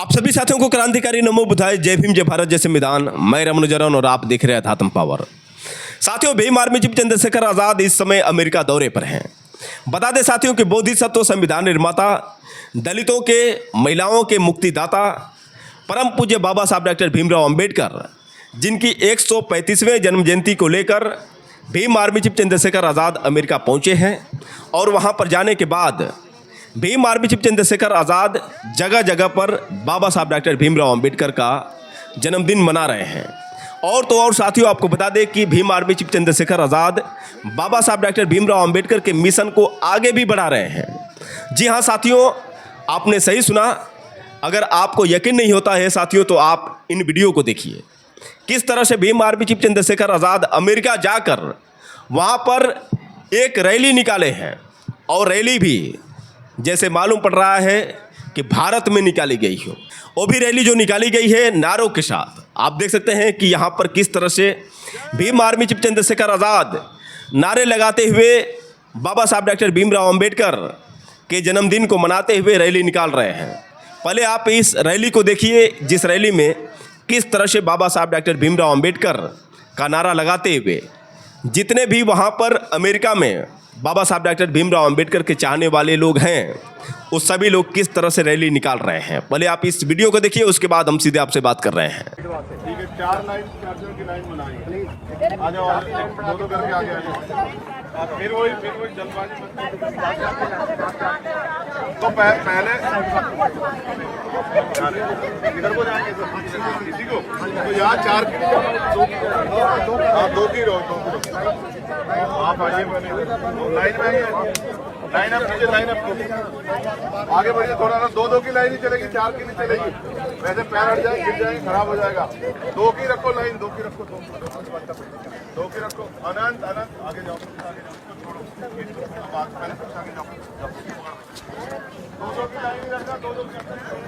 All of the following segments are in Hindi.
आप सभी साथियों को क्रांतिकारी नमो बुधाय, जय भीम, जय भारत, जय संविधान। मैं रमन जरन और आप देख रहे हैं अध्यात्म पावर। साथियों, भीम आर्मी चीफ चंद्रशेखर आजाद इस समय अमेरिका दौरे पर हैं। बता दें साथियों कि बोधिसत्व, संविधान निर्माता, दलितों के, महिलाओं के मुक्तिदाता, परम पूज्य बाबा साहब डॉक्टर भीमराव अंबेडकर, जिनकी 135वें जन्म जयंती को लेकर Bhim army chief Chandrashekhar Azad America पहुंचे हैं। और वहां पर जाने के बाद भीम आर्मी चीफ चंद्रशेखर आज़ाद जगह जगह पर बाबा साहब डॉक्टर भीमराव अंबेडकर का जन्मदिन मना रहे हैं। और तो और साथियों, आपको बता दें कि भीम आर्मी चीफ चंद्रशेखर आज़ाद बाबा साहब डॉक्टर भीमराव अंबेडकर के मिशन को आगे भी बढ़ा रहे हैं। जी हाँ साथियों, आपने सही सुना। अगर आपको यकीन नहीं होता है साथियों, तो आप इन वीडियो को देखिए। किस तरह से Bhim army chief Chandrashekhar Azad America जाकर वहाँ पर एक रैली निकाले हैं। और रैली भी जैसे मालूम पड़ रहा है कि भारत में निकाली गई हो। वो भी रैली जो निकाली गई है नारों के साथ। आप देख सकते हैं कि यहाँ पर किस तरह से भीम आर्मी चीफ चंद्रशेखर आज़ाद नारे लगाते हुए बाबा साहब डॉक्टर भीमराव अंबेडकर के जन्मदिन को मनाते हुए रैली निकाल रहे हैं। पहले आप इस रैली को देखिए, जिस रैली में किस तरह से बाबा साहब डॉक्टर भीमराव अंबेडकर का नारा लगाते हुए जितने भी वहाँ पर अमेरिका में बाबा साहब डॉक्टर भीमराव अंबेडकर के चाहने वाले लोग हैं, वो सभी लोग किस तरह से रैली निकाल रहे हैं। पहले आप इस वीडियो को देखिए, उसके बाद हम सीधे आपसे बात कर रहे हैं। ठीक है, चार की लाइन बनाएंगे। आ जाओ, दो करके आगे आ जाओ। फिर वही जल्दबाजी तो पहले इधर को जाएंगे किसी को तो यहाँ चार दो की रो आप आइए, लाइन में आइए, लाइन अप कीजिए, लाइन अप आगे बढ़िए थोड़ा ना। दो की लाइन ही चलेगी, चार की नहीं चलेगी। वैसे पैर हट जाए, गिर जाएंगे, खराब हो जाएगा। दो की रखो लाइन, दो की रखो, दो की रखो। अनंत आगे जाओ, पहले सबसे आगे जाओ। दो की लाइन रखना, दो की।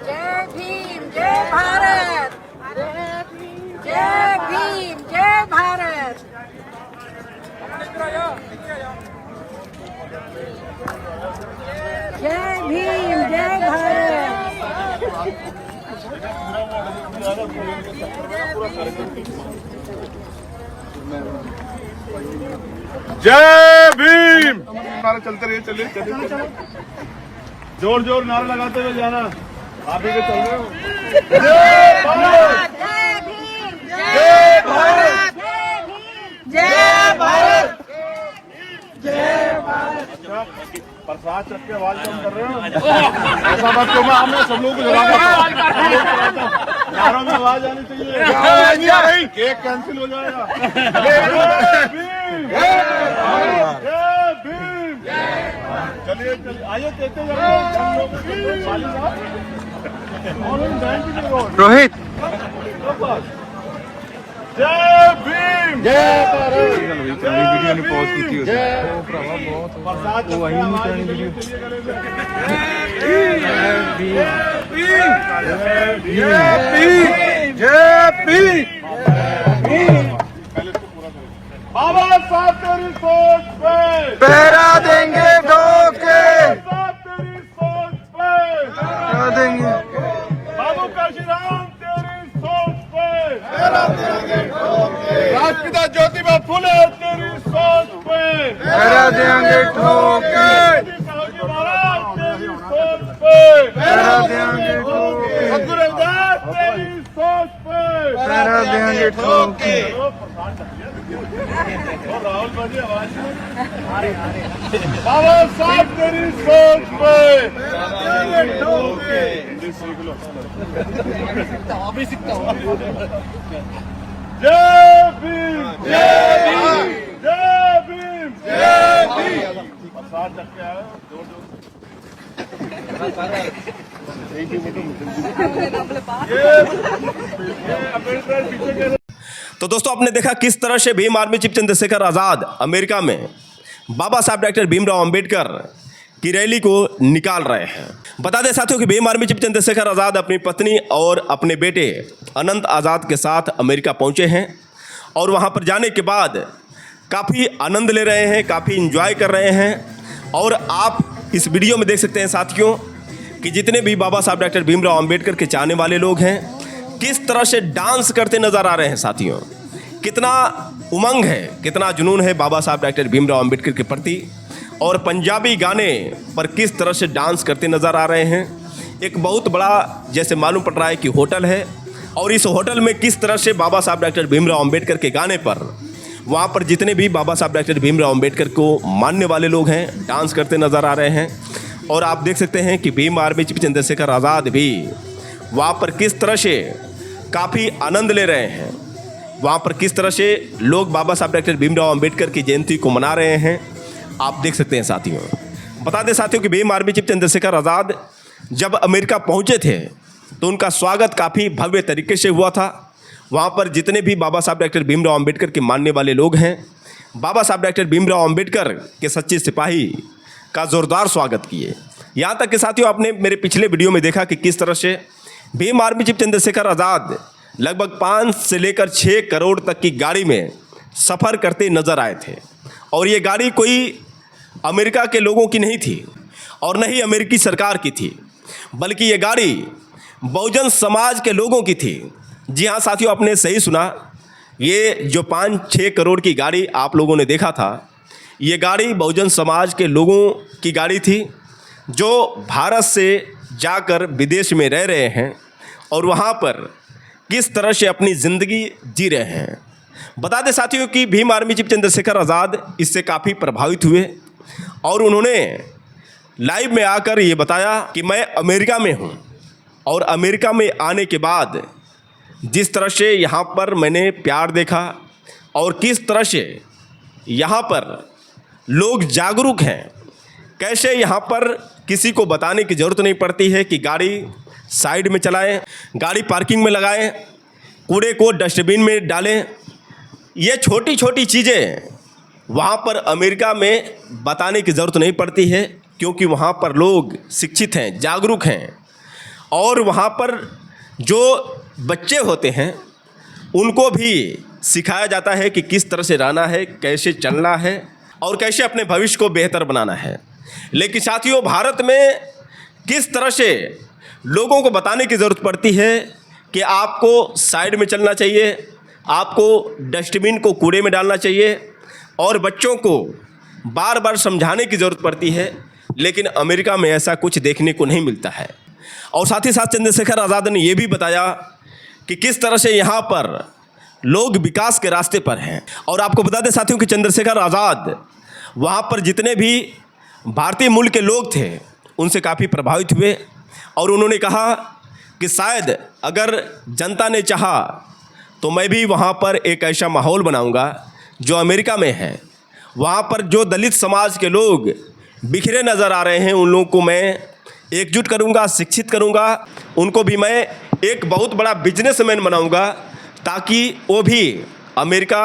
जय भीम, जय भारत। जय भीम, जय भारत। जय भीम, जय भारत। जय भीम। नारे चलते रहिए, चलिए। जोर नारा लगाते हुए जाना। आप भी चल रहे हो। जय भारत, जय भीम, जय भारत, जय भारत। प्रसाद चख के आवाज कम कर रहे हो। ऐसा बात क्यों? मैं सब लोगों को जवाब नारों में आवाज आनी चाहिए। केक कैंसिल हो जाएगा। जय भीम, जय भीम। चलिए आइए, देते रोहित, जय भीम, जय भारत। वीडियो ने पॉज की थी उसने। प्रसाद चख के आवाज निकली। बाबा साहब तेरी सोच पे पहरा देंगे ठोके, साहब तेरी सोच पे पहरा देंगे। बाबू काशीराम तेरी सोच पे पहरा देंगे ठोके। राष्ट्रपिता ज्योतिबा फुले तेरी सोच पे पहरा देंगे ठोके, साहू महाराज तेरी सोच पे पहरा देंगे ठोके, सतगुरु रविदास तेरी सोच पे पहरा देंगे ठोके। राहुल बाजी आवाज बाबा साहब तेरी सोच पे हिंदी सीख लो। जय भीम, जय भीम, जय भीम, जय भीम। प्रसाद चख के आए, जोर अम्बेडकर पीछे के। तो दोस्तों, आपने देखा किस तरह से Bhim army chief Chandrashekhar Azad America में बाबा साहब डॉक्टर भीमराव अंबेडकर की रैली को निकाल रहे हैं। बता दें साथियों कि भीम आर्मी चीफ चंद्रशेखर आज़ाद अपनी पत्नी और अपने बेटे अनंत आज़ाद के साथ अमेरिका पहुंचे हैं। और वहां पर जाने के बाद काफ़ी आनंद ले रहे हैं, काफ़ी इंजॉय कर रहे हैं। और आप इस वीडियो में देख सकते हैं साथियों कि जितने भी बाबा साहब डॉक्टर भीमराव अंबेडकर के चाहने वाले लोग हैं किस तरह से डांस करते नजर आ रहे हैं साथियों। कितना उमंग है, कितना जुनून है बाबा साहब डॉक्टर भीमराव अंबेडकर के प्रति, और पंजाबी गाने पर किस तरह से डांस करते नजर आ रहे हैं। एक बहुत बड़ा जैसे मालूम पड़ रहा है कि होटल है, और इस होटल में किस तरह से बाबा साहब डॉक्टर भीमराव अंबेडकर के गाने पर वहाँ पर जितने भी बाबा साहब डॉक्टर भीमराव अंबेडकर को मानने वाले लोग हैं डांस करते नज़र आ रहे हैं। और आप देख सकते हैं कि भीम आर्मी चीफ चंद्रशेखर आज़ाद भी वहाँ पर किस तरह से काफ़ी आनंद ले रहे हैं। वहाँ पर किस तरह से लोग बाबा साहब डॉक्टर भीमराव अंबेडकर की जयंती को मना रहे हैं, आप देख सकते हैं साथियों। बता दें साथियों कि भीम आर्मी चीफ चंद्रशेखर आज़ाद जब अमेरिका पहुँचे थे तो उनका स्वागत काफ़ी भव्य तरीके से हुआ था। वहाँ पर जितने भी बाबा साहब डॉक्टर भीमराव अंबेडकर के मानने वाले लोग हैं, बाबा साहब डॉक्टर भीमराव अंबेडकर के सच्चे सिपाही का ज़ोरदार स्वागत किए। यहाँ तक कि साथियों आपने मेरे पिछले वीडियो में देखा कि किस तरह से भीम आर्मी चीफ चंद्रशेखर आज़ाद लगभग 5 से लेकर 6 करोड़ तक की गाड़ी में सफ़र करते नज़र आए थे। और ये गाड़ी कोई अमेरिका के लोगों की नहीं थी और न ही अमेरिकी सरकार की थी, बल्कि ये गाड़ी बहुजन समाज के लोगों की थी। जी हाँ साथियों, आपने सही सुना। ये जो 5-6 करोड़ की गाड़ी आप लोगों ने देखा था, ये गाड़ी बहुजन समाज के लोगों की गाड़ी थी जो भारत से जाकर विदेश में रह रहे हैं और वहाँ पर किस तरह से अपनी ज़िंदगी जी रहे हैं। बता दें साथियों कि भीम आर्मी चीफ चंद्रशेखर आज़ाद इससे काफ़ी प्रभावित हुए और उन्होंने लाइव में आकर ये बताया कि मैं अमेरिका में हूँ, और अमेरिका में आने के बाद जिस तरह से यहाँ पर मैंने प्यार देखा और किस तरह से यहाँ पर लोग जागरूक हैं, कैसे यहाँ पर किसी को बताने की ज़रूरत नहीं पड़ती है कि गाड़ी साइड में चलाएं, गाड़ी पार्किंग में लगाएं, कूड़े को डस्टबिन में डालें। ये छोटी छोटी चीज़ें वहाँ पर अमेरिका में बताने की ज़रूरत नहीं पड़ती है, क्योंकि वहाँ पर लोग शिक्षित हैं, जागरूक हैं। और वहाँ पर जो बच्चे होते हैं उनको भी सिखाया जाता है कि किस तरह से रहना है, कैसे चलना है और कैसे अपने भविष्य को बेहतर बनाना है। लेकिन साथियों, भारत में किस तरह से लोगों को बताने की ज़रूरत पड़ती है कि आपको साइड में चलना चाहिए, आपको डस्टबिन को कूड़े में डालना चाहिए, और बच्चों को बार बार समझाने की ज़रूरत पड़ती है। लेकिन अमेरिका में ऐसा कुछ देखने को नहीं मिलता है। और साथ ही साथ चंद्रशेखर आज़ाद ने यह भी बताया कि किस तरह से यहाँ पर लोग विकास के रास्ते पर हैं। और आपको बता दें साथियों कि चंद्रशेखर आज़ाद वहाँ पर जितने भी भारतीय मूल के लोग थे उनसे काफ़ी प्रभावित हुए, और उन्होंने कहा कि शायद अगर जनता ने चाहा तो मैं भी वहाँ पर एक ऐसा माहौल बनाऊँगा जो अमेरिका में है। वहाँ पर जो दलित समाज के लोग बिखरे नज़र आ रहे हैं उन लोगों को मैं एकजुट करूंगा, शिक्षित करूंगा, उनको भी मैं एक बहुत बड़ा बिजनेसमैन बनाऊंगा, ताकि वो भी अमेरिका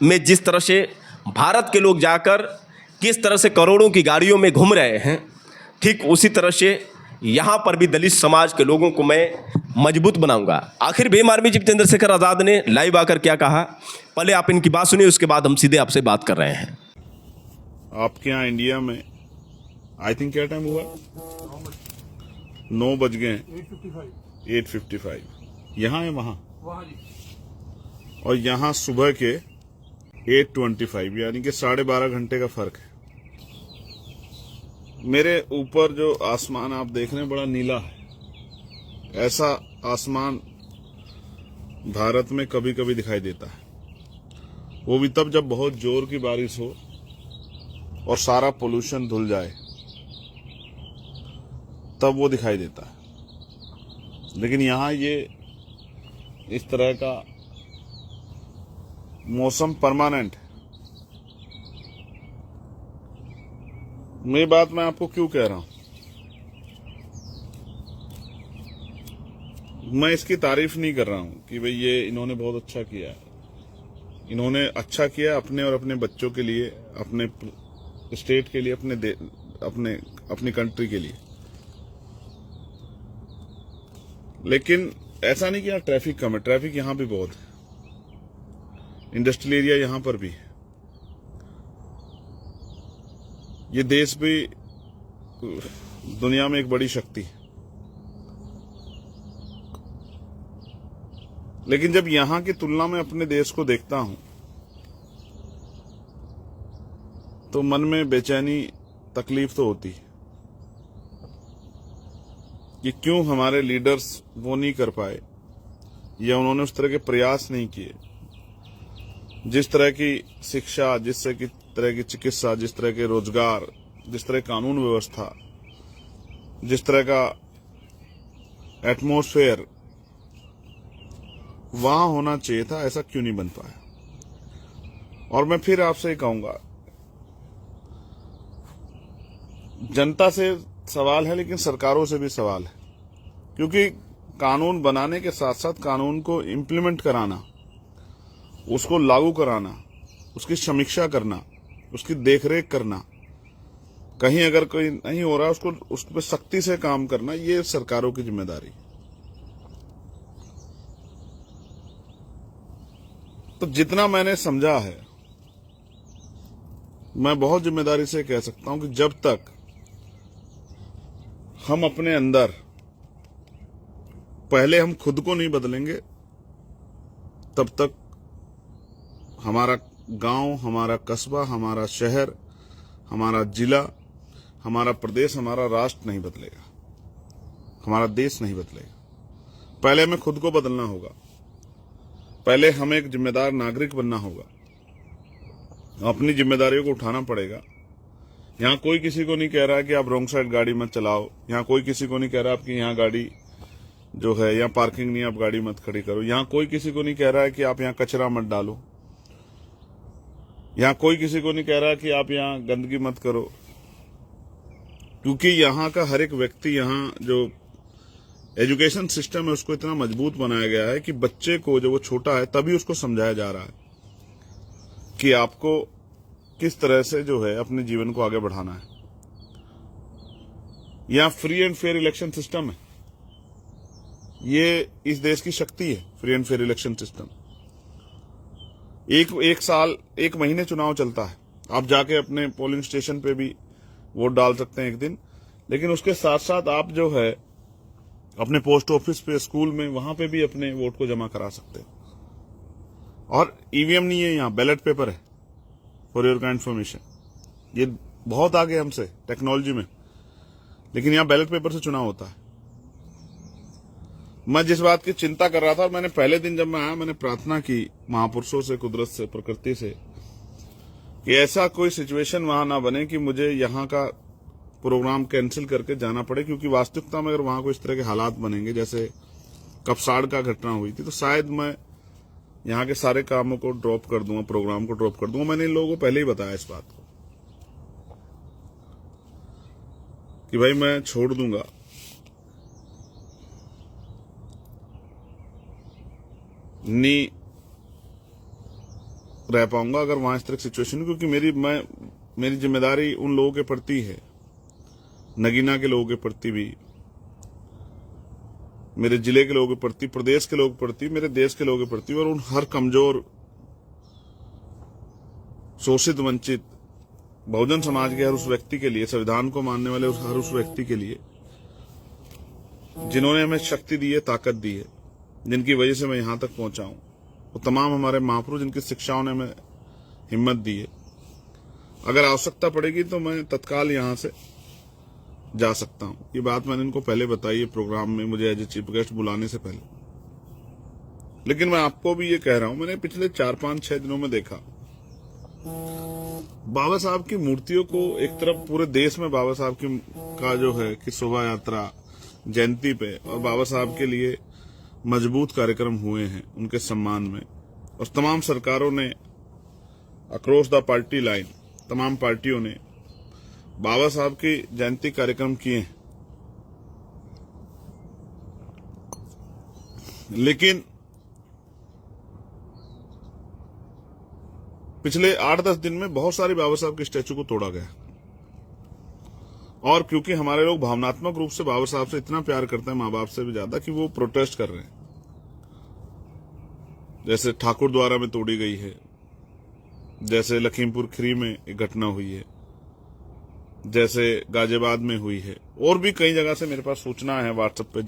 में जिस तरह से भारत के लोग जाकर किस तरह से करोड़ों की गाड़ियों में घूम रहे हैं, ठीक उसी तरह से यहाँ पर भी दलित समाज के लोगों को मैं मजबूत बनाऊंगा। आखिर भीम आर्मी चीफ चंद्रशेखर आज़ाद ने लाइव आकर क्या कहा, पहले आप इनकी बात सुनिए, उसके बाद हम सीधे आपसे बात कर रहे हैं। आपके यहाँ इंडिया में आई थिंक क्या टाइम हुआ, 9 बज गए, 8:55। यहाँ है वहाँ, और यहाँ सुबह के 8:25, यानी कि 12.5 घंटे का फर्क है। मेरे ऊपर जो आसमान आप देख रहे हैं बड़ा नीला है। ऐसा आसमान भारत में कभी कभी दिखाई देता है, वो भी तब जब बहुत जोर की बारिश हो और सारा पोल्यूशन धुल जाए, तब वो दिखाई देता है। लेकिन यहाँ ये इस तरह का मौसम परमानेंट है। ये बात मैं आपको क्यों कह रहा हूं, मैं इसकी तारीफ नहीं कर रहा हूं कि भाई ये इन्होंने बहुत अच्छा किया है। इन्होंने अच्छा किया अपने और अपने बच्चों के लिए, अपने स्टेट के लिए, अपनी कंट्री के लिए। लेकिन ऐसा नहीं कि यहाँ ट्रैफिक कम है, ट्रैफिक यहाँ भी बहुत है। इंडस्ट्रियल एरिया यहाँ पर भी है। ये देश भी दुनिया में एक बड़ी शक्ति है। लेकिन जब यहां की तुलना में अपने देश को देखता हूं तो मन में बेचैनी, तकलीफ तो होती है कि क्यों हमारे लीडर्स वो नहीं कर पाए या उन्होंने उस तरह के प्रयास नहीं किए। जिस तरह की शिक्षा, जिस तरह की चिकित्सा, जिस तरह के रोजगार, जिस तरह कानून व्यवस्था, जिस तरह का एटमॉस्फेयर वहां होना चाहिए था, ऐसा क्यों नहीं बन पाया। और मैं फिर आपसे ही कहूंगा, जनता से सवाल है लेकिन सरकारों से भी सवाल है, क्योंकि कानून बनाने के साथ साथ कानून को इम्प्लीमेंट कराना, उसको लागू कराना, उसकी समीक्षा करना, उसकी देखरेख करना, कहीं अगर कोई नहीं हो रहा उसको उस पर सख्ती से काम करना, ये सरकारों की जिम्मेदारी। तो जितना मैंने समझा है, मैं बहुत जिम्मेदारी से कह सकता हूं कि जब तक हम अपने अंदर पहले हम खुद को नहीं बदलेंगे, तब तक हमारा गांव, हमारा कस्बा, हमारा शहर, हमारा जिला, हमारा प्रदेश, हमारा राष्ट्र नहीं बदलेगा, हमारा देश नहीं बदलेगा। पहले हमें खुद को बदलना होगा, पहले हमें एक जिम्मेदार नागरिक बनना होगा, अपनी जिम्मेदारियों को उठाना पड़ेगा। यहां कोई किसी को नहीं कह रहा है कि आप रॉन्ग साइड गाड़ी मत चलाओ, यहां कोई किसी को नहीं कह रहा आपकी यहां गाड़ी जो है यहाँ पार्किंग नहीं, आप गाड़ी मत खड़ी करो, यहां कोई किसी को नहीं कह रहा है कि आप यहां कचरा मत डालो, यहां कोई किसी को नहीं कह रहा कि आप यहां गंदगी मत करो, क्योंकि यहां का हर एक व्यक्ति, यहां जो एजुकेशन सिस्टम है उसको इतना मजबूत बनाया गया है कि बच्चे को जब वो छोटा है तभी उसको समझाया जा रहा है कि आपको किस तरह से जो है अपने जीवन को आगे बढ़ाना है। यहां free and fair election system है, ये इस देश की शक्ति है, free and fair election system. एक साल, एक महीने चुनाव चलता है, आप जाके अपने पोलिंग स्टेशन पे भी वोट डाल सकते हैं एक दिन, लेकिन उसके साथ साथ आप जो है अपने पोस्ट ऑफिस पे, स्कूल में, वहां पे भी अपने वोट को जमा करा सकते हैं। और ईवीएम नहीं है, यहां बैलेट पेपर है, फॉर योर काइंड इन्फॉर्मेशन। ये बहुत आगे हमसे टेक्नोलॉजी में, लेकिन यहां बैलेट पेपर से चुनाव होता है। मैं जिस बात की चिंता कर रहा था, मैंने पहले दिन जब मैं आया, मैंने प्रार्थना की महापुरुषों से, कुदरत से, प्रकृति से, कि ऐसा कोई सिचुएशन वहां ना बने कि मुझे यहां का प्रोग्राम कैंसिल करके जाना पड़े, क्योंकि वास्तविकता में अगर वहां कोई इस तरह के हालात बनेंगे जैसे कपसाड़ का घटना हुई थी, तो शायद मैं यहां के सारे कामों को ड्रॉप कर दूंगा, प्रोग्राम को ड्रॉप कर दूंगा। मैंने इन लोगों को पहले ही बताया इस बात को कि भाई मैं छोड़ दूंगा, नहीं रह पाऊंगा अगर वहां इस तरह की सिचुएशन, क्योंकि मेरी जिम्मेदारी उन लोगों के प्रति है, नगीना के लोगों के प्रति भी, मेरे जिले के लोगों के प्रति, प्रदेश के लोगों के प्रति, मेरे देश के लोगों के प्रति, और उन हर कमजोर, शोषित, वंचित बहुजन समाज के हर उस व्यक्ति के लिए, संविधान को मानने वाले हर उस व्यक्ति के लिए जिन्होंने हमें शक्ति दी है, ताकत दी है, जिनकी वजह से मैं यहां तक पहुंचा हूं, वो तमाम हमारे महापुरुष जिनकी शिक्षाओं ने हमें हिम्मत दी है। अगर आवश्यकता पड़ेगी तो मैं तत्काल यहां से जा सकता हूं। ये बात मैंने इनको पहले बताई है प्रोग्राम में, मुझे एज ए चीफ गेस्ट बुलाने से पहले। लेकिन मैं आपको भी ये कह रहा हूं, मैंने पिछले 4-5-6 दिनों में देखा बाबा साहब की मूर्तियों को एक तरफ पूरे देश में बाबा साहब की का जो है कि शोभा यात्रा जयंती पे, और बाबा साहब के लिए मजबूत कार्यक्रम हुए हैं उनके सम्मान में, और तमाम सरकारों ने अक्रॉस द पार्टी लाइन, तमाम पार्टियों ने बाबा साहब की जयंती कार्यक्रम किए हैं। लेकिन पिछले 8-10 दिन में बहुत सारे बाबा साहब के स्टैचू को तोड़ा गया, और क्योंकि हमारे लोग भावनात्मक रूप से बाबा साहब से इतना प्यार करते हैं, माँ बाप से भी ज्यादा, कि वो प्रोटेस्ट कर रहे हैं। जैसे ठाकुर द्वारा में तोड़ी गई है, जैसे लखीमपुर खीरी में एक घटना हुई है, जैसे गाजियाबाद में हुई है, और भी कई जगह से मेरे पास सूचना है व्हाट्सएप के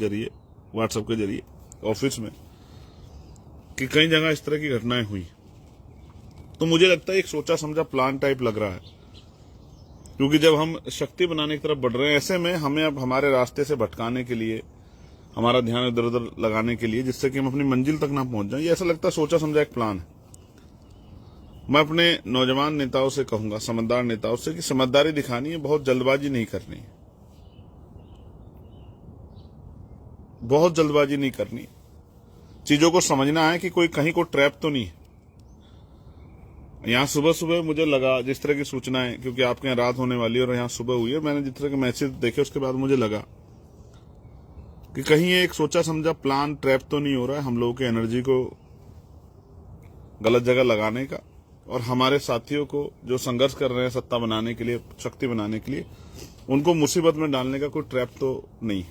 जरिए ऑफिस में कि कई जगह इस तरह की घटनाएं हुई, तो मुझे लगता है एक सोचा समझा प्लान टाइप लग रहा है, क्योंकि जब हम शक्ति बनाने की तरफ बढ़ रहे हैं, ऐसे में हमें अब हमारे रास्ते से भटकाने के लिए, हमारा ध्यान इधर उधर लगाने के लिए, जिससे कि हम अपनी मंजिल तक ना पहुंच जाएं, ये ऐसा लगता है सोचा समझा एक प्लान है। मैं अपने नौजवान नेताओं से कहूंगा, समझदार नेताओं से, कि समझदारी दिखानी है, बहुत जल्दबाजी नहीं करनी है, बहुत जल्दबाजी नहीं करनी। चीजों को समझना है कि कोई कहीं को ट्रैप तो नहीं है। यहाँ सुबह सुबह मुझे लगा, जिस तरह की सूचनाएं, क्योंकि आपके यहाँ रात होने वाली है और यहाँ सुबह हुई है, मैंने जिस तरह के मैसेज देखे उसके बाद मुझे लगा कि कहीं ये एक सोचा समझा प्लान ट्रैप तो नहीं हो रहा है हम लोगों की एनर्जी को गलत जगह लगाने का, और हमारे साथियों को जो संघर्ष कर रहे हैं सत्ता बनाने के लिए, शक्ति बनाने के लिए, उनको मुसीबत में डालने का कोई ट्रैप तो नहीं।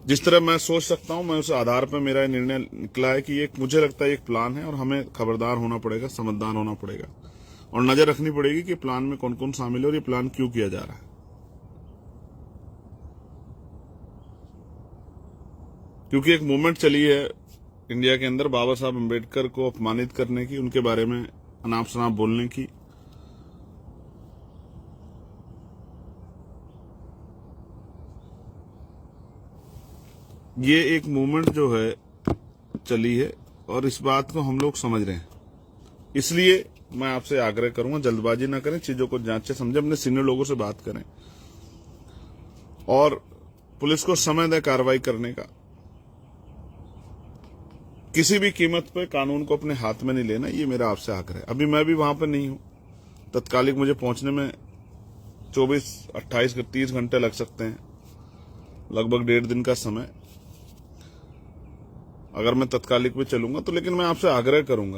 जिस तरह मैं सोच सकता हूं, मैं उस आधार पर मेरा निर्णय निकला है कि एक, मुझे लगता है एक प्लान है और हमें खबरदार होना पड़ेगा, समझदार होना पड़ेगा और नजर रखनी पड़ेगी कि प्लान में कौन कौन शामिल है और ये प्लान क्यों किया जा रहा है। क्योंकि एक मूवमेंट चली है इंडिया के अंदर बाबा साहब अम्बेडकर को अपमानित करने की, उनके बारे में अनाप शनाप बोलने की, ये एक मूवमेंट जो है चली है और इस बात को हम लोग समझ रहे हैं। इसलिए मैं आपसे आग्रह करूंगा, जल्दबाजी ना करें, चीजों को जांचे समझे, अपने सीनियर लोगों से बात करें और पुलिस को समय दें कार्रवाई करने का। किसी भी कीमत पर कानून को अपने हाथ में नहीं लेना, ये मेरा आपसे आग्रह है। अभी मैं भी वहां पर नहीं हूं, तत्कालिक मुझे पहुंचने में 24, 28, 30 घंटे लग सकते हैं, लगभग 1.5 दिन का समय अगर मैं तत्कालिक में चलूंगा तो। लेकिन मैं आपसे आग्रह करूंगा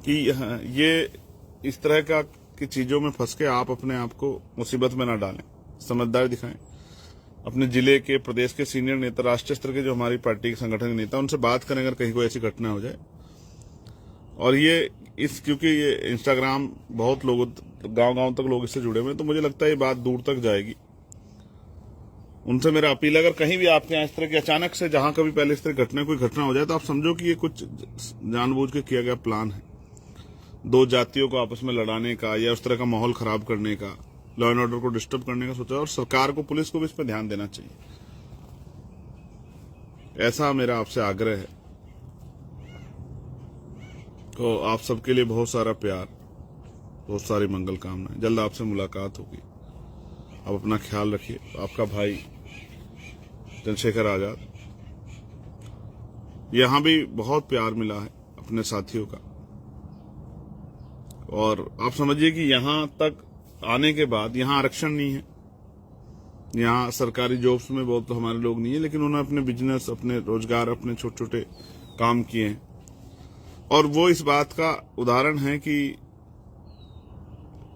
कि ये इस तरह का की चीजों में फंस के आप अपने आप को मुसीबत में ना डालें, समझदारी दिखाएं। अपने जिले के, प्रदेश के सीनियर नेता, राष्ट्रीय स्तर के जो हमारी पार्टी के संगठन के नेता, उनसे बात करें अगर कहीं कोई ऐसी घटना हो जाए। और ये क्योंकि ये इंस्टाग्राम बहुत लोगों, गांव-गांव तक लोग इससे जुड़े हुए हैं, तो मुझे लगता है ये बात दूर तक जाएगी। उनसे मेरा अपील, अगर कहीं भी आपके यहाँ इस तरह की अचानक से, जहां कभी पहले इस तरह कोई घटना हो जाए, तो आप समझो कि ये कुछ जानबूझ के किया गया प्लान है, दो जातियों को आपस में लड़ाने का या उस तरह का माहौल खराब करने का, लॉ एंड ऑर्डर को डिस्टर्ब करने का सोचा। और सरकार को, पुलिस को भी इस पर ध्यान देना चाहिए, ऐसा मेरा आपसे आग्रह है। तो आप सबके लिए बहुत सारा प्यार, बहुत सारी मंगल कामनाएं। जल्द आपसे मुलाकात होगी। आप अपना ख्याल रखिए। आपका भाई चंद्रशेखर आजाद। यहां भी बहुत प्यार मिला है अपने साथियों का, और आप समझिए कि यहां तक आने के बाद यहां आरक्षण नहीं है, यहां सरकारी जॉब्स में बहुत तो हमारे लोग नहीं है, लेकिन उन्होंने अपने बिजनेस, अपने रोजगार, अपने छोटे छोटे काम किए हैं। और वो इस बात का उदाहरण है कि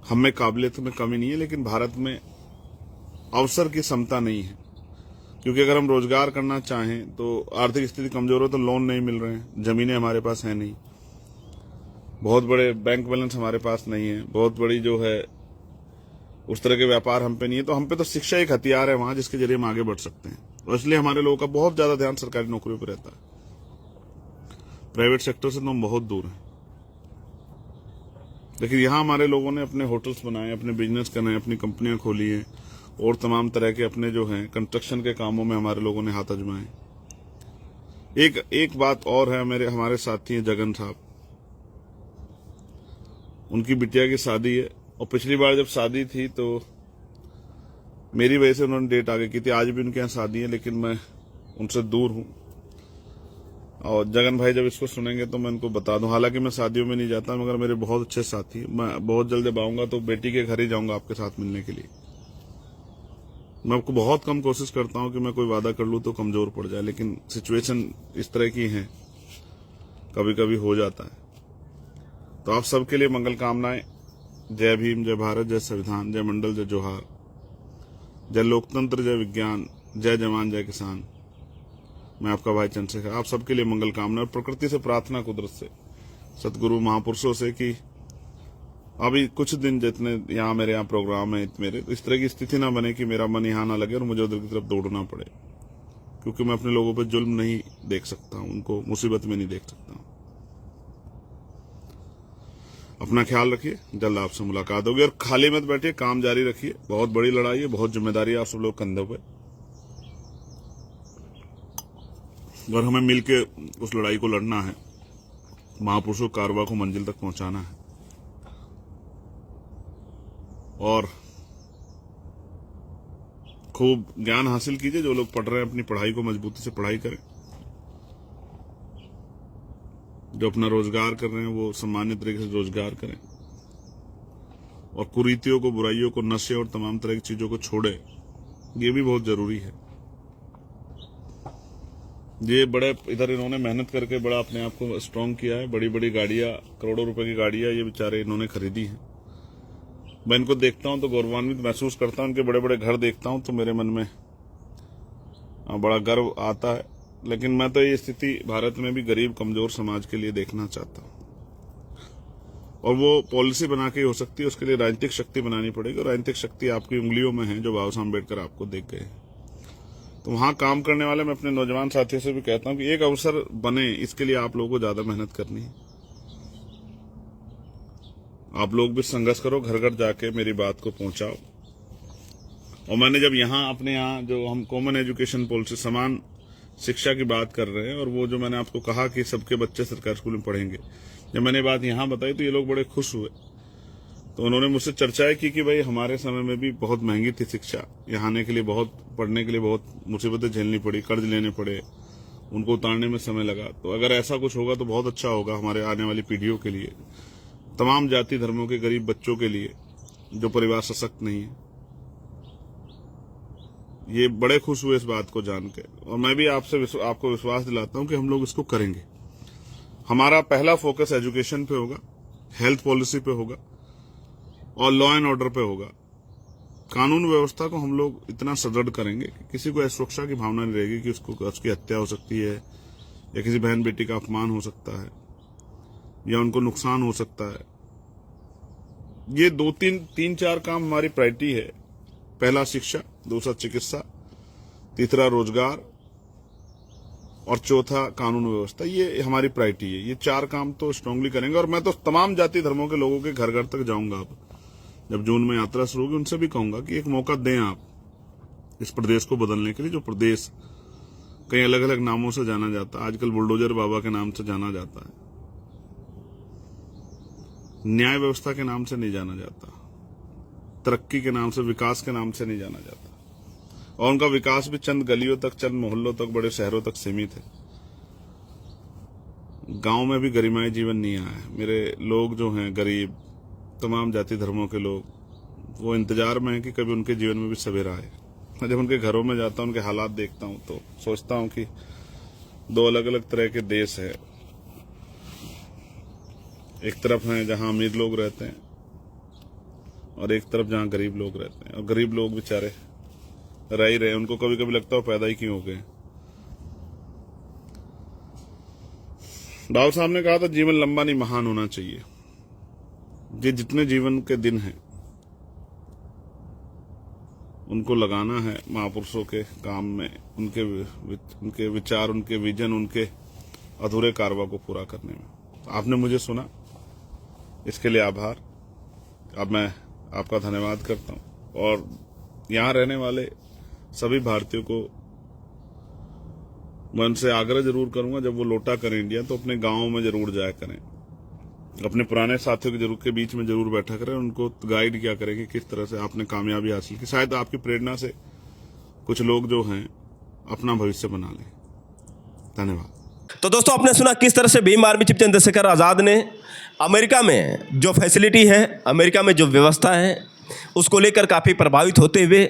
हमें काबिलियत में कमी नहीं है, लेकिन भारत में अवसर की समता नहीं है। क्योंकि अगर हम रोजगार करना चाहें तो आर्थिक स्थिति कमजोर हो तो लोन नहीं मिल रहे हैं, जमीनें हमारे पास है नहीं, बहुत बड़े बैंक बैलेंस हमारे पास नहीं है, बहुत बड़ी जो है उस तरह के व्यापार हम पे नहीं है। तो हम पे तो शिक्षा एक हथियार है वहां, जिसके जरिए हम आगे बढ़ सकते हैं। और इसलिए हमारे लोगों का बहुत ज्यादा ध्यान सरकारी नौकरियों पर रहता है। प्राइवेट सेक्टर से तो हम बहुत दूर हैं, लेकिन यहां हमारे लोगों ने अपने होटल्स बनाए, अपने बिजनेस करने, अपनी कंपनियां खोली हैं, और तमाम तरह के अपने जो हैं कंस्ट्रक्शन के कामों में हमारे लोगों ने हाथ आजमाए। एक बात और है, हमारे साथी हैं जगन साहब, उनकी बिटिया की शादी है, और पिछली बार जब शादी थी तो मेरी वजह से उन्होंने डेट आगे की थी। आज भी उनके यहाँ शादी है, लेकिन मैं उनसे दूर हूं। और जगन भाई जब इसको सुनेंगे तो मैं उनको बता दूं, हालांकि मैं शादियों में नहीं जाता, मगर मेरे बहुत अच्छे साथी हैं। मैं बहुत जल्द जब आऊंगा तो बेटी के घर ही जाऊंगा आपके साथ मिलने के लिए। मैं आपको बहुत कम कोशिश करता हूं कि मैं कोई वादा कर लूं तो कमजोर पड़ जाए, लेकिन सिचुएशन इस तरह की है, कभी कभी हो जाता है। तो आप सबके लिए मंगल कामनाएं। जय भीम, जय भारत, जय संविधान, जय मंडल, जय जोहार, जय लोकतंत्र, जय विज्ञान, जय जवान, जय किसान। मैं आपका भाई चंद्रशेखर। आप सबके लिए मंगल कामनाएं। प्रकृति से प्रार्थना, कुदरत से, सतगुरु महापुरुषों से कि अभी कुछ दिन जितने यहाँ मेरे यहाँ प्रोग्राम है मेरे, इस तरह की स्थिति ना बने कि मेरा मन यहाँ ना लगे और मुझे उधर की तरफ दौड़ना पड़े। क्योंकि मैं अपने लोगों पर जुल्म नहीं देख सकता हूं, उनको मुसीबत में नहीं देख सकता हूं। अपना ख्याल रखिए, जल्द आपसे मुलाकात होगी। और खाली मत बैठिए, काम जारी रखिए। बहुत बड़ी लड़ाई है, बहुत जिम्मेदारी है आप सब लोग कंधों पे, और हमें मिलके उस लड़ाई को लड़ना है। महापुरुषों कारवा को मंजिल तक पहुंचाना है। और खूब ज्ञान हासिल कीजिए। जो लोग पढ़ रहे हैं अपनी पढ़ाई को मजबूती से पढ़ाई करें। जो अपना रोजगार कर रहे हैं वो सम्मानित तरीके से रोजगार करें, और कुरीतियों को, बुराइयों को, नशे और तमाम तरह की चीजों को छोड़े। ये भी बहुत जरूरी है। ये बड़े इधर इन्होंने मेहनत करके बड़ा अपने आप को स्ट्रांग किया है। बड़ी बड़ी गाड़ियां, करोड़ों रुपए की गाड़ियां ये बेचारे इन्होंने खरीदी हैं। मैं इनको देखता हूं तो गौरवान्वित महसूस करता हूं। इनके बड़े बड़े घर देखता हूं तो मेरे मन में बड़ा गर्व आता है। लेकिन मैं तो ये स्थिति भारत में भी गरीब कमजोर समाज के लिए देखना चाहता हूं, और वो पॉलिसी बना के हो सकती है। उसके लिए राजनीतिक शक्ति बनानी पड़ेगी, और राजनीतिक शक्ति आपकी उंगलियों में है, जो बाबा साहब अम्बेडकर आपको देख गए। तो वहां काम करने वाले मैं अपने नौजवान साथियों से भी कहता हूं कि एक अवसर बने, इसके लिए आप लोगों को ज्यादा मेहनत करनी है। आप लोग भी संघर्ष करो, घर घर जाके मेरी बात को पहुंचाओ। और मैंने जब अपने यहाँ जो हम कॉमन एजुकेशन पॉलिसी, समान शिक्षा की बात कर रहे हैं, और वो जो मैंने आपको कहा कि सबके बच्चे सरकारी स्कूल में पढ़ेंगे, जब मैंने बात यहाँ बताई तो ये लोग बड़े खुश हुए। तो उन्होंने मुझसे चर्चाएं की कि भाई हमारे समय में भी बहुत महंगी थी शिक्षा, यहाँ आने के लिए पढ़ने के लिए बहुत मुसीबतें झेलनी पड़ी, कर्ज लेने पड़े, उनको उतारने में समय लगा। तो अगर ऐसा कुछ होगा तो बहुत अच्छा होगा हमारे आने वाली पीढ़ियों के लिए, तमाम जाति धर्मों के गरीब बच्चों के लिए, जो परिवार सशक्त नहीं है। ये बड़े खुश हुए इस बात को जान के, और मैं भी आपको विश्वास दिलाता हूं कि हम लोग इसको करेंगे। हमारा पहला फोकस एजुकेशन पे होगा, हेल्थ पॉलिसी पे होगा, और लॉ एंड ऑर्डर पे होगा। कानून व्यवस्था को हम लोग इतना सुदृढ़ करेंगे कि किसी को असुरक्षा की भावना नहीं रहेगी कि उसकी हत्या हो सकती है, या किसी बहन बेटी का अपमान हो सकता है, या उनको नुकसान हो सकता है। ये तीन चार काम हमारी प्रायोरिटी है। पहला शिक्षा, दूसरा चिकित्सा, तीसरा रोजगार, और चौथा कानून व्यवस्था। ये हमारी प्रायोरिटी है। ये चार काम तो स्ट्रांगली करेंगे। और मैं तो तमाम जाति धर्मों के लोगों के घर घर तक जाऊंगा। अब जब जून में यात्रा शुरू होगी, उनसे भी कहूंगा कि एक मौका दें आप इस प्रदेश को बदलने के लिए, जो प्रदेश कई अलग अलग नामों से जाना जाता है। आजकल बुलडोजर बाबा के नाम से जाना जाता है, न्याय व्यवस्था के नाम से नहीं जाना जाता, तरक्की के नाम से, विकास के नाम से नहीं जाना जाता। और उनका विकास भी चंद गलियों तक, चंद मोहल्लों तक, बड़े शहरों तक सीमित है। गांव में भी गरिमाई जीवन नहीं आया है। मेरे लोग जो हैं गरीब, तमाम जाति धर्मों के लोग, वो इंतजार में हैं कि कभी उनके जीवन में भी सवेरा आए। मैं जब उनके घरों में जाता हूं, उनके हालात देखता हूं, तो सोचता हूं कि दो अलग अलग तरह के देश है। एक तरफ है जहां अमीर लोग रहते हैं, और एक तरफ जहां गरीब लोग रहते हैं। और गरीब लोग बेचारे रह ही रहे, उनको कभी कभी लगता है पैदा ही क्यों हो गए। बाबा साहब ने कहा था जीवन लंबा नहीं, महान होना चाहिए। ये जितने जीवन के दिन हैं उनको लगाना है महापुरुषों के काम में, उनके विचार, उनके विजन, उनके अधूरे कारवा को पूरा करने में। आपने मुझे सुना, इसके लिए आभार। अब मैं आपका धन्यवाद करता हूं। और यहां रहने वाले सभी भारतीयों को मैं उनसे आग्रह जरूर करूंगा, जब वो लौटा करें इंडिया तो अपने गांवों में जरूर जाया करें, अपने पुराने साथियों के बीच में जरूर बैठा करें, उनको गाइड किया करें कि किस तरह से आपने कामयाबी हासिल की। शायद आपकी प्रेरणा से कुछ लोग जो हैं अपना भविष्य बना लें। धन्यवाद। तो दोस्तों, आपने सुना किस तरह से भीम आर्मी चीफ चंद्रशेखर आज़ाद ने अमेरिका में जो फैसिलिटी है, अमेरिका में जो व्यवस्था है, उसको लेकर काफ़ी प्रभावित होते हुए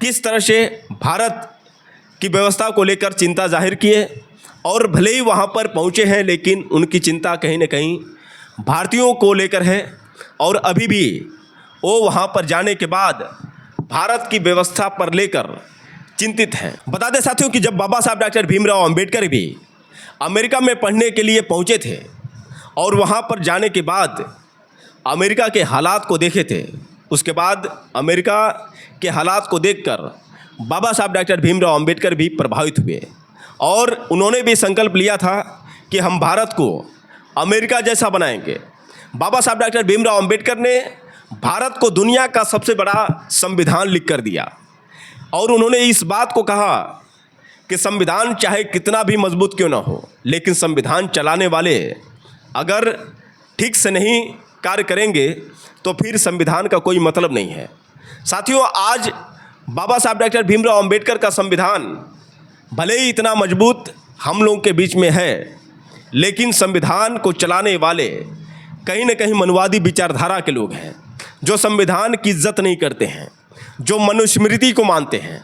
किस तरह से भारत की व्यवस्था को लेकर चिंता जाहिर किए। और भले ही वहाँ पर पहुँचे हैं, लेकिन उनकी चिंता कहीं न कहीं भारतीयों को लेकर है। और अभी भी वो वहाँ पर जाने के बाद भारत की व्यवस्था पर लेकर चिंतित हैं। बता दें साथियों कि जब बाबा साहब डॉक्टर भीमराव अंबेडकर भी अमेरिका में पढ़ने के लिए पहुँचे थे, और वहाँ पर जाने के बाद अमेरिका के हालात को देखे थे, उसके बाद अमेरिका के हालात को देखकर बाबा साहब डॉक्टर भीमराव अंबेडकर भी प्रभावित हुए और उन्होंने भी संकल्प लिया था कि हम भारत को अमेरिका जैसा बनाएंगे। बाबा साहब डॉक्टर भीमराव अंबेडकर ने भारत को दुनिया का सबसे बड़ा संविधान लिख कर दिया और उन्होंने इस बात को कहा कि संविधान चाहे कितना भी मजबूत क्यों ना हो, लेकिन संविधान चलाने वाले अगर ठीक से नहीं कार्य करेंगे तो फिर संविधान का कोई मतलब नहीं है। साथियों, आज बाबा साहब डॉक्टर भीमराव अंबेडकर का संविधान भले ही इतना मजबूत हम लोगों के बीच में है, लेकिन संविधान को चलाने वाले कहीं न कहीं मनुवादी विचारधारा के लोग हैं, जो संविधान की इज्जत नहीं करते हैं, जो मनुस्मृति को मानते हैं।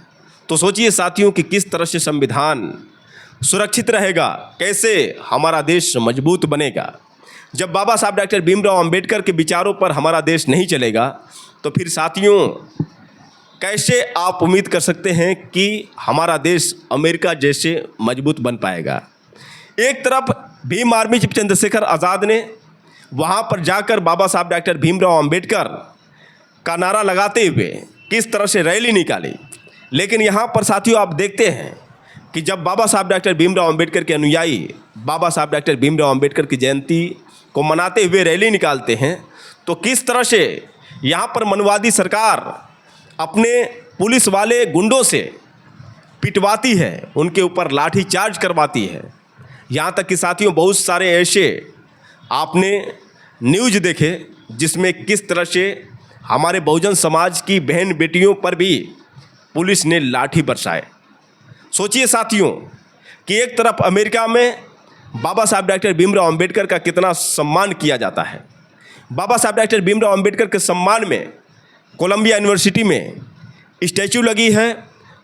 तो सोचिए साथियों कि किस तरह से संविधान सुरक्षित रहेगा, कैसे हमारा देश मजबूत बनेगा। जब बाबा साहब डॉक्टर भीमराव अंबेडकर के विचारों पर हमारा देश नहीं चलेगा तो फिर साथियों कैसे आप उम्मीद कर सकते हैं कि हमारा देश अमेरिका जैसे मजबूत बन पाएगा। एक तरफ भीम आर्मी चीफ चंद्रशेखर आज़ाद ने वहाँ पर जाकर बाबा साहब डॉक्टर भीमराव अंबेडकर का नारा लगाते हुए किस तरह से रैली निकाली, लेकिन यहाँ पर साथियों आप देखते हैं कि जब बाबा साहब डॉक्टर भीमराव अंबेडकर के अनुयायी बाबा साहब डॉक्टर भीमराव अंबेडकर की जयंती को मनाते हुए रैली निकालते हैं तो किस तरह से यहाँ पर मनुवादी सरकार अपने पुलिस वाले गुंडों से पिटवाती है, उनके ऊपर लाठी चार्ज करवाती है। यहाँ तक कि साथियों बहुत सारे ऐसे आपने न्यूज़ देखे जिसमें किस तरह से हमारे बहुजन समाज की बहन बेटियों पर भी पुलिस ने लाठी बरसाए। सोचिए साथियों कि एक तरफ अमेरिका में बाबा साहब डॉक्टर भीमराव अंबेडकर का कितना सम्मान किया जाता है। बाबा साहब डॉक्टर भीमराव अंबेडकर के सम्मान में कोलंबिया यूनिवर्सिटी में स्टैचू लगी है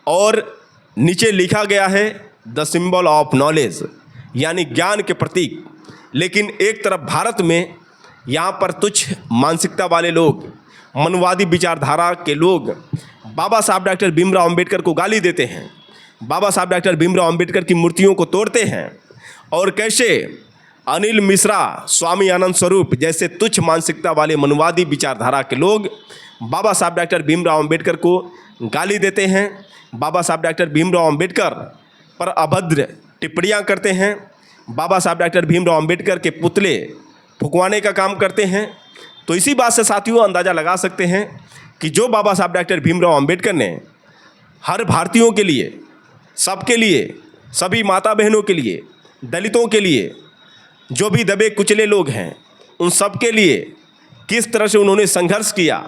और नीचे लिखा गया है द सिंबल ऑफ नॉलेज, यानी ज्ञान के प्रतीक। लेकिन एक तरफ भारत में यहाँ पर तुच्छ मानसिकता वाले लोग, मनुवादी विचारधारा के लोग बाबा साहब डॉक्टर भीमराव अंबेडकर को गाली देते हैं, बाबा साहब डॉक्टर भीमराव अंबेडकर की मूर्तियों को तोड़ते हैं और कैसे अनिल मिश्रा, स्वामी आनंद स्वरूप जैसे तुच्छ मानसिकता वाले मनुवादी विचारधारा के लोग बाबा साहब डॉक्टर भीमराव अंबेडकर को गाली देते हैं, बाबा साहब डॉक्टर भीमराव अंबेडकर पर अभद्र टिप्पणियां करते हैं, बाबा साहब डॉक्टर भीमराव अंबेडकर के पुतले फुकवाने का काम करते हैं। तो इसी बात से साथियों अंदाज़ा लगा सकते हैं कि जो बाबा साहब डॉक्टर भीमराव अंबेडकर ने हर भारतीयों के लिए, सबके लिए, सभी माता बहनों के लिए, दलितों के लिए, जो भी दबे कुचले लोग हैं उन सब के लिए किस तरह से उन्होंने संघर्ष किया,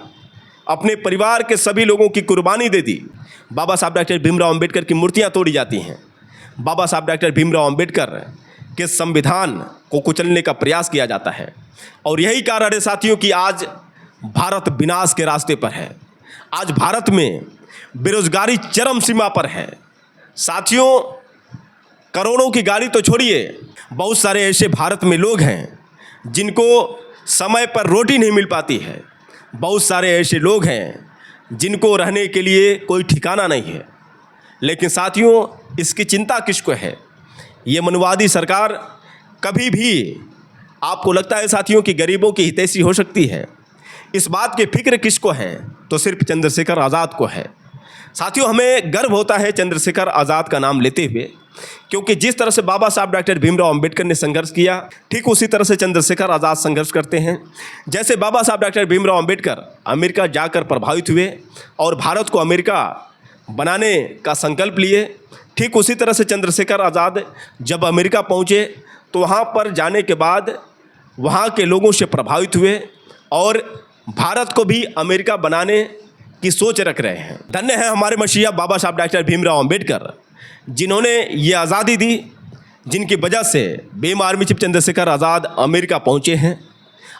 अपने परिवार के सभी लोगों की कुर्बानी दे दी। बाबा साहब डॉक्टर भीमराव अंबेडकर की मूर्तियां तोड़ी जाती हैं, बाबा साहब डॉक्टर भीमराव अंबेडकर के संविधान को कुचलने का प्रयास किया जाता है और यही कारण है साथियों कि आज भारत विनाश के रास्ते पर है। आज भारत में बेरोजगारी चरम सीमा पर है। साथियों, करोड़ों की गाड़ी तो छोड़िए, बहुत सारे ऐसे भारत में लोग हैं जिनको समय पर रोटी नहीं मिल पाती है, बहुत सारे ऐसे लोग हैं जिनको रहने के लिए कोई ठिकाना नहीं है। लेकिन साथियों इसकी चिंता किसको है? ये मनुवादी सरकार कभी भी आपको लगता है साथियों कि गरीबों की हितैषी हो सकती है? इस बात की फिक्र किसको है? तो सिर्फ चंद्रशेखर आज़ाद को है। साथियों हमें गर्व होता है चंद्रशेखर आज़ाद का नाम लेते हुए, क्योंकि जिस तरह से बाबा साहब डॉक्टर भीमराव अंबेडकर ने संघर्ष किया ठीक उसी तरह से चंद्रशेखर आज़ाद संघर्ष करते हैं। जैसे बाबा साहब डॉक्टर भीमराव अंबेडकर अमेरिका जाकर प्रभावित हुए और भारत को अमेरिका बनाने का संकल्प लिए, ठीक उसी तरह से चंद्रशेखर आज़ाद जब अमेरिका पहुँचे तो वहाँ पर जाने के बाद वहाँ के लोगों से प्रभावित हुए और भारत को भी अमेरिका बनाने की सोच रख रहे हैं। धन्य है हमारे मसीहा बाबा साहब डॉक्टर भीमराव अंबेडकर, जिन्होंने ये आज़ादी दी, जिनकी वजह से Bhim army chief Chandrashekhar Azad America पहुँचे हैं।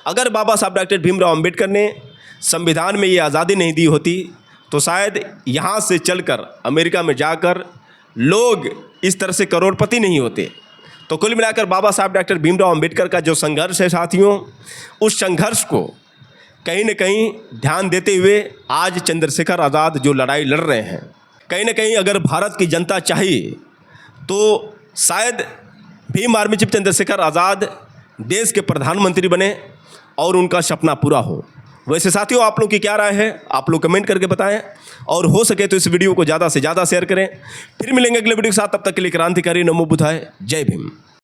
अगर बाबा साहब डॉक्टर भीमराव अंबेडकर ने संविधान में ये आज़ादी नहीं दी होती तो शायद यहाँ से चलकर अमेरिका में जाकर लोग इस तरह से करोड़पति नहीं होते। तो कुल मिलाकर बाबा साहब डॉक्टर भीमराव अंबेडकर का जो संघर्ष है साथियों, उस संघर्ष को कहीं न कहीं ध्यान देते हुए आज चंद्रशेखर आज़ाद जो लड़ाई लड़ रहे हैं, कहीं न कहीं अगर भारत की जनता चाहिए तो शायद भीम आर्मी चीफ चंद्रशेखर आज़ाद देश के प्रधानमंत्री बने और उनका सपना पूरा हो। वैसे साथियों, आप लोग की क्या राय है, आप लोग कमेंट करके बताएं और हो सके तो इस वीडियो को ज़्यादा से ज़्यादा शेयर करें। फिर मिलेंगे अगले वीडियो के साथ, तब तक के लिए क्रांतिकारी नमो बुद्धाय, जय भीम।